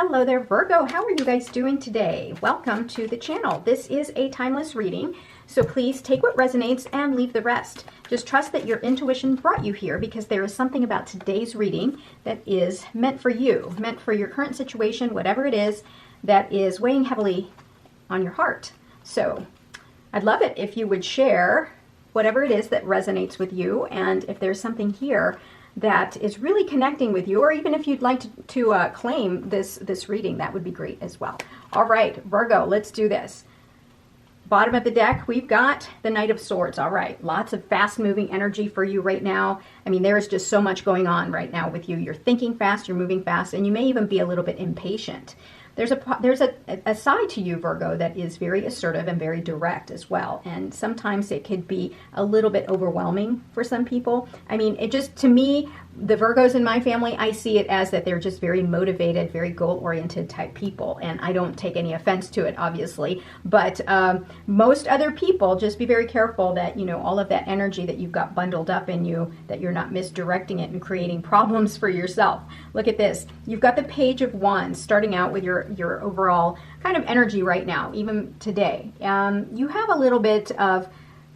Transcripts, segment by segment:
Hello there, Virgo. How are you guys doing today? Welcome to the channel. This is a timeless reading, so please take what resonates and leave the rest. Just trust that your intuition brought you here because there is something about today's reading that is meant for you, meant for your current situation, whatever it is that is weighing heavily on your heart. So I'd love it if you would share whatever it is that resonates with you, and if there's something here that is really connecting with you, or even if you'd like to claim this reading, that would be great as well. All right, Virgo, let's do this. Bottom of the deck, we've got the Knight of Swords. All right, lots of fast-moving energy for you right now. I mean, there is just so much going on right now with you. You're thinking fast, you're moving fast, and you may even be a little bit impatient. There's a side to you, Virgo, that is very assertive and very direct as well. And sometimes it could be a little bit overwhelming for some people. I mean, it just, to me, the Virgos in my family, I see it as that they're just very motivated, very goal-oriented type people. And I don't take any offense to it, obviously. But most other people, just be very careful that, you know, all of that energy that you've got bundled up in you, that you're not misdirecting it and creating problems for yourself. Look at this. You've got the Page of Wands starting out with your overall kind of energy right now, even today. You have a little bit of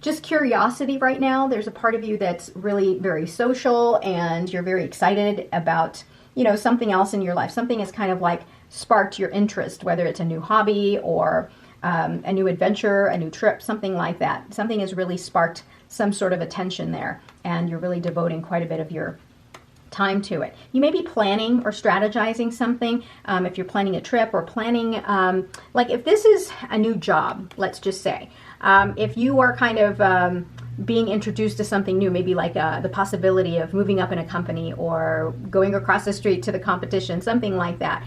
just curiosity right now. There's a part of you that's really very social, and you're very excited about, you know, something else in your life. Something has kind of like sparked your interest, whether it's a new hobby or a new adventure, a new trip, something like that. Something has really sparked some sort of attention there, and you're really devoting quite a bit of your time to it. You may be planning or strategizing something. If you're planning a trip or planning, like if this is a new job, let's just say, if you are kind of being introduced to something new, maybe like the possibility of moving up in a company or going across the street to the competition, something like that.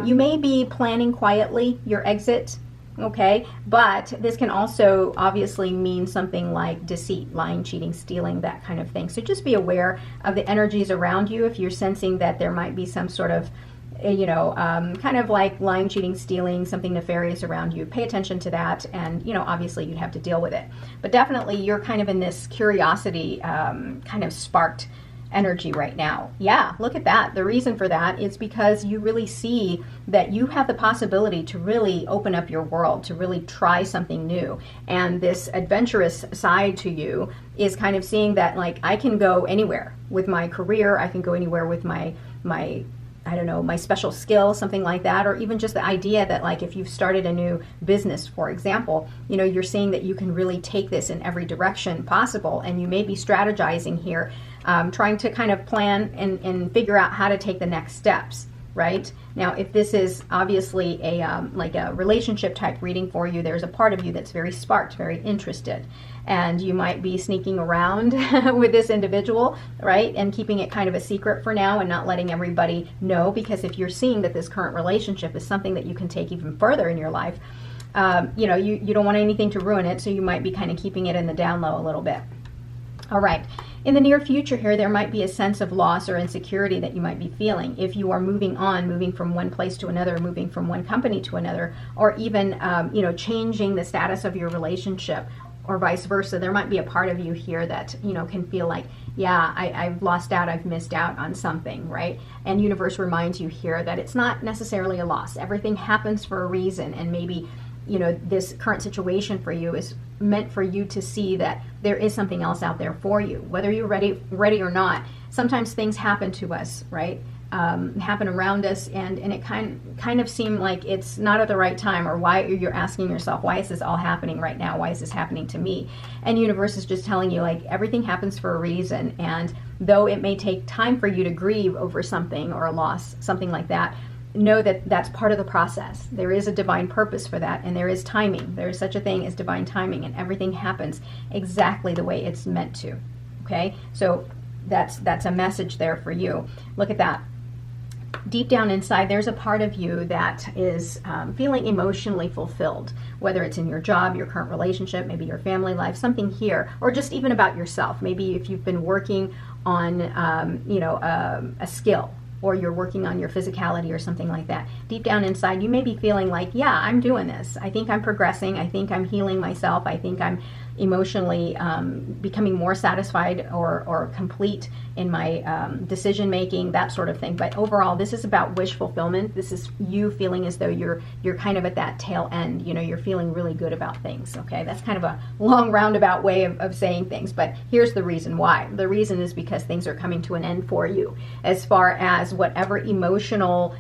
You may be planning quietly your exit. Okay, but this can also obviously mean something like deceit, lying, cheating, stealing, that kind of thing. So just be aware of the energies around you. If you're sensing that there might be some sort of, you know, kind of like lying, cheating, stealing, something nefarious around you, pay attention to that. And, you know, obviously you'd have to deal with it. But definitely you're kind of in this curiosity kind of sparked energy right now. Yeah, look at that. The reason for that is because you really see that you have the possibility to really open up your world, to really try something new. And this adventurous side to you is kind of seeing that, like, I can go anywhere with my career. I can go anywhere with my I don't know, my special skill, something like that, or even just the idea that, like, if you've started a new business, for example, you know, you're seeing that you can really take this in every direction possible, and you may be strategizing here, trying to kind of plan and figure out how to take the next steps, right? Now, if this is obviously a like a relationship type reading for you, there's a part of you that's very sparked, very interested, and you might be sneaking around with this individual, right? And keeping it kind of a secret for now and not letting everybody know, because if you're seeing that this current relationship is something that you can take even further in your life, you know, you don't want anything to ruin it, so you might be kind of keeping it in the down low a little bit. All right. In the near future here, there might be a sense of loss or insecurity that you might be feeling if you are moving on, moving from one place to another, moving from one company to another, or even, you know, changing the status of your relationship, or vice versa. There might be a part of you here that, you know, can feel like, yeah, I've lost out, I've missed out on something, right? And universe reminds you here that it's not necessarily a loss. Everything happens for a reason, and maybe, you know, this current situation for you is meant for you to see that there is something else out there for you, whether you're ready or not. Sometimes things happen to us, right? Happen around us, and it kind of seem like it's not at the right time, or why you're asking yourself, why is this all happening right now? Why is this happening to me? And universe is just telling you, like, everything happens for a reason, and though it may take time for you to grieve over something or a loss, something like that, know that that's part of the process. There is a divine purpose for that, and there is timing. There is such a thing as divine timing, and everything happens exactly the way it's meant to. Okay, so that's a message there for you. Look at that. Deep down inside, there's a part of you that is feeling emotionally fulfilled, whether it's in your job, your current relationship, maybe your family life, something here, or just even about yourself. Maybe if you've been working on, you know, a skill, or you're working on your physicality or something like that. Deep down inside, you may be feeling like, yeah, I'm doing this. I think I'm progressing. I think I'm healing myself. I think I'm, emotionally becoming more satisfied or complete in my decision making, that sort of thing. But overall, this is about wish fulfillment. This is you feeling as though you're kind of at that tail end. You know, you're feeling really good about things. Okay, that's kind of a long roundabout way of saying things, but here's the reason why. The reason is because things are coming to an end for you, as far as whatever emotional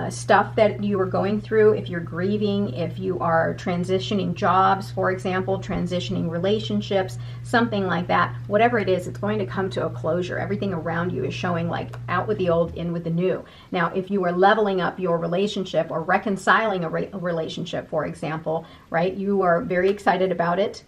stuff that you are going through. If you're grieving, if you are transitioning jobs, for example, transitioning relationships, something like that, whatever it is, it's going to come to a closure. Everything around you is showing like out with the old, in with the new. Now, if you are leveling up your relationship or reconciling a relationship, for example, right, you are very excited about it,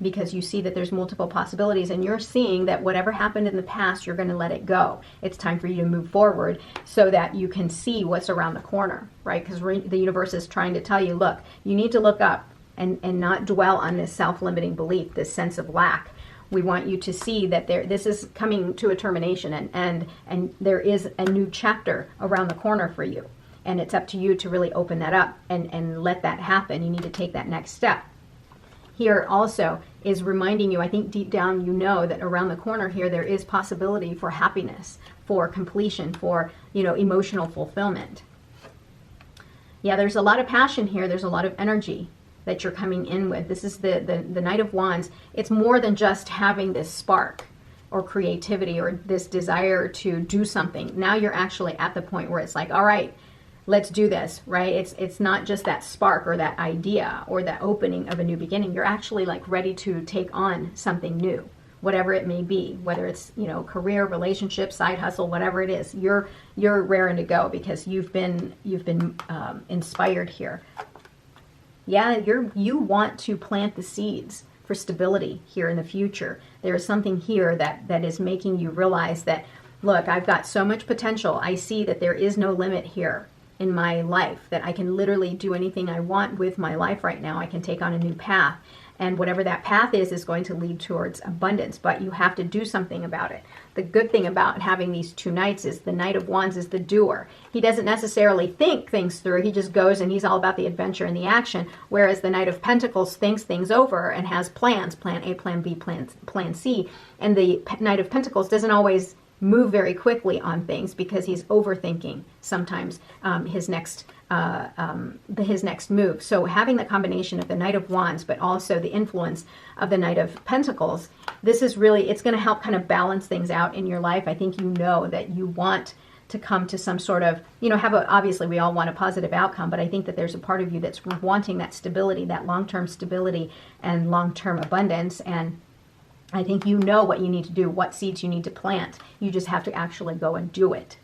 because you see that there's multiple possibilities, and you're seeing that whatever happened in the past, you're going to let it go. It's time for you to move forward so that you can see what's around the corner, right? Because the universe is trying to tell you, look, you need to look up and not dwell on this self-limiting belief, this sense of lack. We want you to see that this is coming to a termination, and there is a new chapter around the corner for you. And it's up to you to really open that up and let that happen. You need to take that next step. Here also is reminding you, I think deep down you know that around the corner here there is possibility for happiness, for completion, for, you know, emotional fulfillment. Yeah, there's a lot of passion here. There's a lot of energy that you're coming in with. This is the Knight of Wands. It's more than just having this spark or creativity or this desire to do something. Now you're actually at the point where it's like, all right, let's do this, right? It's not just that spark or that idea or that opening of a new beginning. You're actually like ready to take on something new, whatever it may be, whether it's, you know, career, relationship, side hustle, whatever it is. You're raring to go because you've been inspired here. Yeah, you want to plant the seeds for stability here in the future. There is something here that is making you realize that, look, I've got so much potential. I see that there is no limit here in my life, that I can literally do anything I want with my life right now. I can take on a new path, and whatever that path is going to lead towards abundance, but you have to do something about it. The good thing about having these two knights is the Knight of Wands is the doer. He doesn't necessarily think things through. He just goes and he's all about the adventure and the action, whereas the Knight of Pentacles thinks things over and has plans, plan A, plan B, plan C, and the Knight of Pentacles doesn't always move very quickly on things because he's overthinking sometimes his next move. So having the combination of the Knight of Wands, but also the influence of the Knight of Pentacles, this is really, it's going to help kind of balance things out in your life. I think you know that you want to come to some sort of, you know, obviously we all want a positive outcome, but I think that there's a part of you that's wanting that stability, that long-term stability and long-term abundance. And I think you know what you need to do, what seeds you need to plant. You just have to actually go and do it.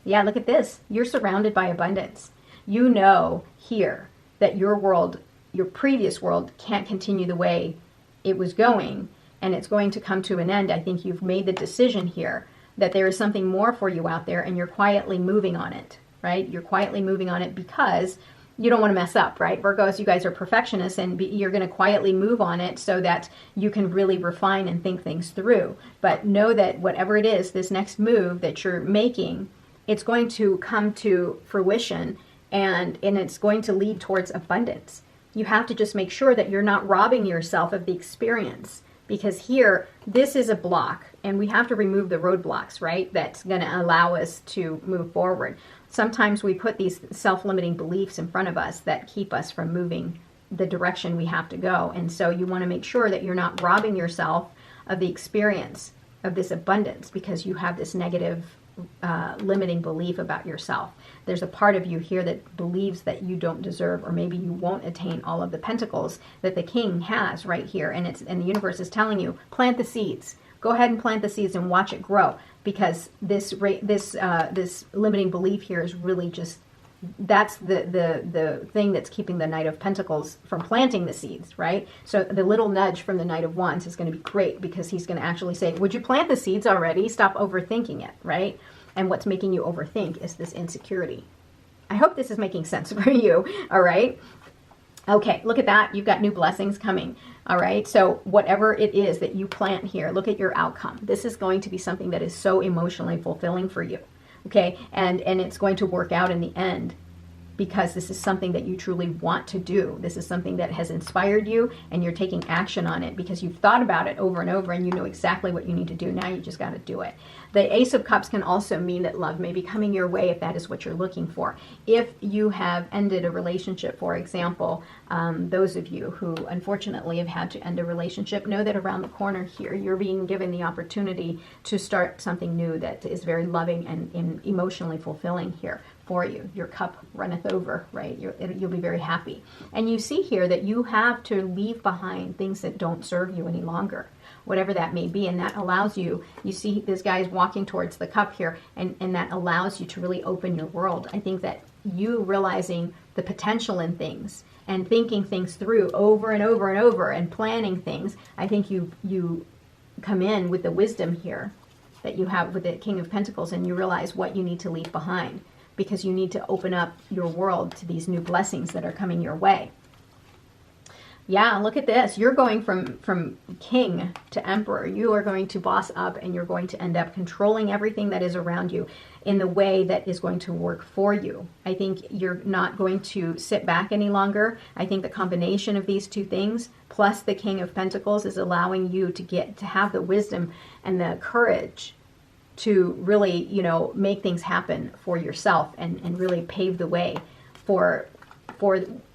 Yeah, look at this. You're surrounded by abundance. You know here that your world, your previous world, can't continue the way it was going, and it's going to come to an end. I think you've made the decision here that there is something more for you out there, and you're quietly moving on it, right? You're quietly moving on it because you don't want to mess up, right? Virgos, you guys are perfectionists, and you're going to quietly move on it so that you can really refine and think things through. But know that whatever it is, this next move that you're making, it's going to come to fruition, and it's going to lead towards abundance. You have to just make sure that you're not robbing yourself of the experience, because here, this is a block, and we have to remove the roadblocks, right? That's going to allow us to move forward. Sometimes we put these self-limiting beliefs in front of us that keep us from moving the direction we have to go. And so you want to make sure that you're not robbing yourself of the experience of this abundance because you have this negative limiting belief about yourself. There's a part of you here that believes that you don't deserve, or maybe you won't attain all of the pentacles that the king has right here. And the universe is telling you, plant the seeds. Go ahead and plant the seeds and watch it grow, because this limiting belief here is really just, that's the thing that's keeping the Knight of Pentacles from planting the seeds, right? So the little nudge from the Knight of Wands is going to be great, because he's going to actually say, would you plant the seeds already? Stop overthinking it, right? And what's making you overthink is this insecurity. I hope this is making sense for you, all right? Okay, look at that. You've got new blessings coming. All right, so whatever it is that you plant here, look at your outcome. This is going to be something that is so emotionally fulfilling for you, okay? And it's going to work out in the end. because this is something that you truly want to do. This is something that has inspired you, and you're taking action on it because you've thought about it over and over, and you know exactly what you need to do. Now you just got to do it. The Ace of Cups can also mean that love may be coming your way if that is what you're looking for. If you have ended a relationship, for example, those of you who unfortunately have had to end a relationship, know that around the corner here, you're being given the opportunity to start something new that is very loving and emotionally fulfilling here for you. Your cup runneth over, right? You'll be very happy. And you see here that you have to leave behind things that don't serve you any longer, whatever that may be. And that allows you, you see this guy is walking towards the cup here, and that allows you to really open your world. I think that you realizing the potential in things and thinking things through over and over and over and planning things, I think you come in with the wisdom here that you have with the King of Pentacles, and you realize what you need to leave behind, because you need to open up your world to these new blessings that are coming your way. Yeah, look at this. You're going from king to emperor. You are going to boss up, and you're going to end up controlling everything that is around you in the way that is going to work for you. I think you're not going to sit back any longer. I think the combination of these two things, plus the King of Pentacles, is allowing you to have the wisdom and the courage to really, make things happen for yourself and really pave the way for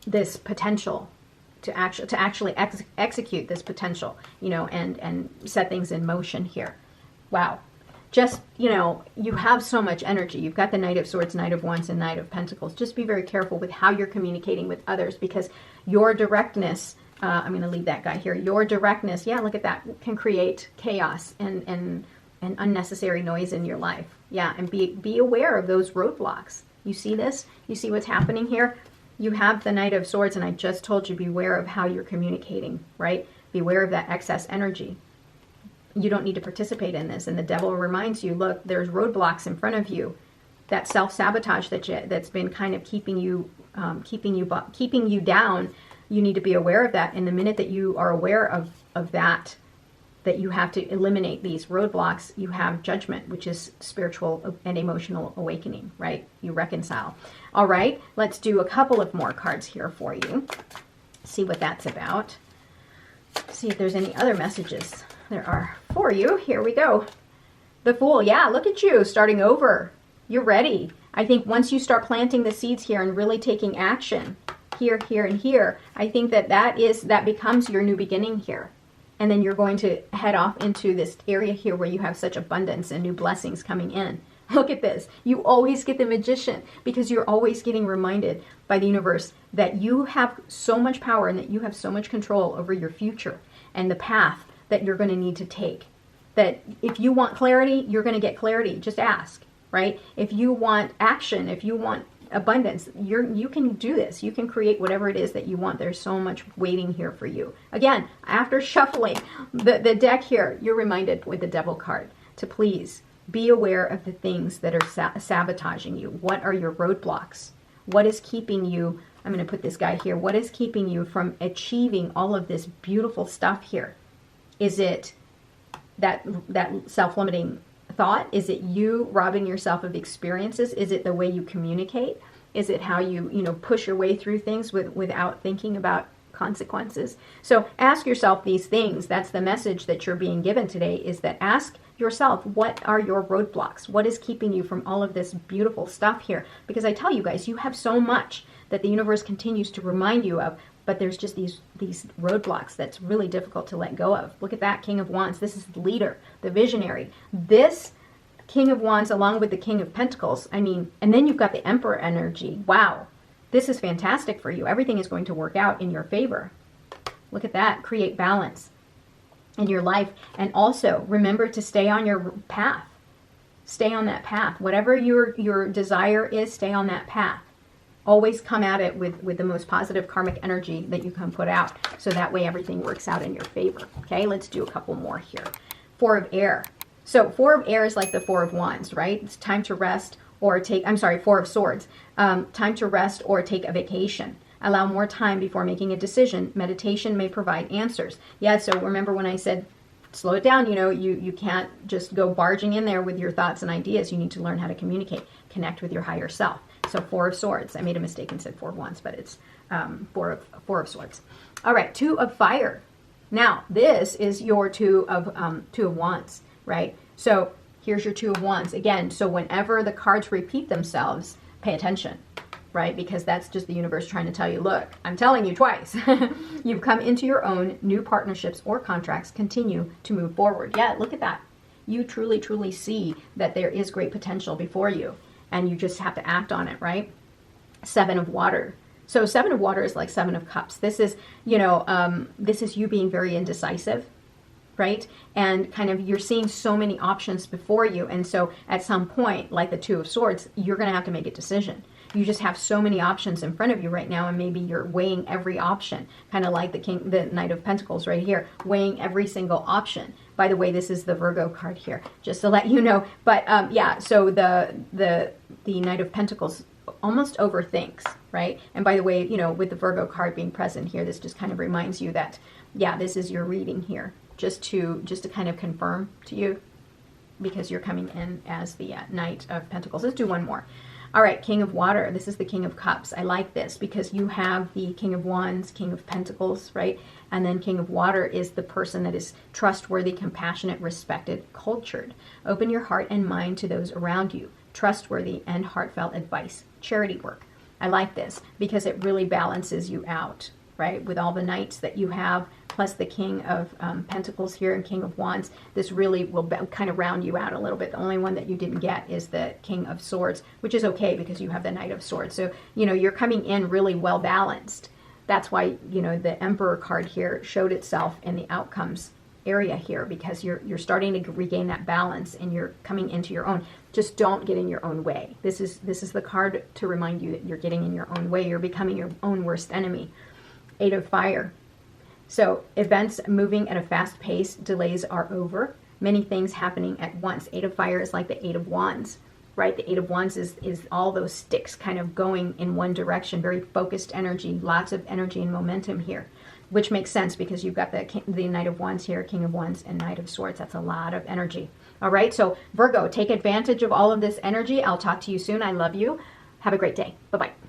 this potential to actually execute this potential, and set things in motion here. Wow. Just, you have so much energy. You've got the Knight of Swords, Knight of Wands, and Knight of Pentacles. Just be very careful with how you're communicating with others, because your directness, I'm going to leave that guy here. Your directness, yeah, look at that, can create chaos and unnecessary noise in your life. Yeah, and be aware of those roadblocks. You see this? You see what's happening here? You have the Knight of Swords, and I just told you, beware of how you're communicating, right? Beware of that excess energy. You don't need to participate in this. And the devil reminds you, look, there's roadblocks in front of you. That self-sabotage that's been kind of keeping you down. You need to be aware of that. And the minute that you are aware of that you have to eliminate these roadblocks, you have judgment, which is spiritual and emotional awakening, right? You reconcile. All right, let's do a couple of more cards here for you. See what that's about. See if there's any other messages there are for you. Here we go. The Fool. Yeah, look at you starting over. You're ready. I think once you start planting the seeds here and really taking action here, here, and here, I think that becomes your new beginning here. And then you're going to head off into this area here where you have such abundance and new blessings coming in. Look at this. You always get the Magician, because you're always getting reminded by the universe that you have so much power and that you have so much control over your future and the path that you're going to need to take. That if you want clarity, you're going to get clarity. Just ask, right? If you want action, if you want abundance, you can do this. You can create whatever it is that you want. There's so much waiting here for you. Again, after shuffling the deck here, you're reminded with the Devil card to please be aware of the things that are sabotaging you. What are your roadblocks? What is keeping you, I'm going to put this guy here, what is keeping you from achieving all of this beautiful stuff here? Is it that self-limiting thought? Is it you robbing yourself of experiences? Is it the way you communicate? Is it how you push your way through things without thinking about consequences? So ask yourself these things. That's the message that you're being given today, is that ask yourself, what are your roadblocks? What is keeping you from all of this beautiful stuff here? Because I tell you guys, you have so much that the universe continues to remind you of, but there's just these roadblocks that's really difficult to let go of. Look at that King of Wands. This is the leader, the visionary. This King of Wands along with the King of Pentacles, and then you've got the Emperor energy. Wow, this is fantastic for you. Everything is going to work out in your favor. Look at that. Create balance in your life. And also remember to stay on your path. Stay on that path. Whatever your desire is, stay on that path. Always come at it with the most positive karmic energy that you can put out, so that way everything works out in your favor. Okay, let's do a couple more here. Four of Air. So Four of Air is like the Four of Wands, right? It's time to rest or take, Four of Swords. Time to rest or take a vacation. Allow more time before making a decision. Meditation may provide answers. Yeah, so remember when I said slow it down. You know, you can't just go barging in there with your thoughts and ideas. You need to learn how to communicate, connect with your higher self. So 4 of Swords. I made a mistake and said 4 of Wands, but it's 4 of Swords. All right, 2 of Fire. Now, this is your 2 of Wands, right? So here's your 2 of Wands. Again, so whenever the cards repeat themselves, pay attention, right? Because that's just the universe trying to tell you, look, I'm telling you twice. You've come into your own new partnerships or contracts. Continue to move forward. Yeah, look at that. You truly, truly see that there is great potential before you, and you just have to act on it, right? 7 of Water. So 7 of Water is like 7 of Cups. This is, you know, this is you being very indecisive, right? And kind of you're seeing so many options before you. And so at some point, like the 2 of Swords, you're going to have to make a decision. You just have so many options in front of you right now, and maybe you're weighing every option, kind of like the Knight of Pentacles right here, weighing every single option. By the way, this is the Virgo card here, just to let you know. But yeah, so the Knight of Pentacles almost overthinks, right? And by the way, you know, with the Virgo card being present here, this just kind of reminds you that, yeah, this is your reading here, just to kind of confirm to you, because you're coming in as the Knight of Pentacles. Let's do one more. All right, King of Water. This is the King of Cups. I like this because you have the King of Wands, King of Pentacles, right? And then King of Water is the person that is trustworthy, compassionate, respected, cultured. Open your heart and mind to those around you. Trustworthy and heartfelt advice. Charity work. I like this because it really balances you out, right? With all the knights that you have, plus the King of Pentacles here and King of Wands, this really will kind of round you out a little bit. The only one that you didn't get is the King of Swords, which is okay because you have the Knight of Swords. So, you know, you're coming in really well balanced. That's why, you know, the Emperor card here showed itself in the outcomes area here, because you're starting to regain that balance and you're coming into your own. Just don't get in your own way. This is the card to remind you that you're getting in your own way. You're becoming your own worst enemy. 8 of Fire. So events moving at a fast pace, delays are over. Many things happening at once. 8 of Fire is like the 8 of Wands, right? The 8 of Wands is all those sticks kind of going in one direction, very focused energy, lots of energy and momentum here, which makes sense because you've got the Knight of Wands here, King of Wands, and Knight of Swords. That's a lot of energy. All right, so Virgo, take advantage of all of this energy. I'll talk to you soon. I love you. Have a great day. Bye-bye.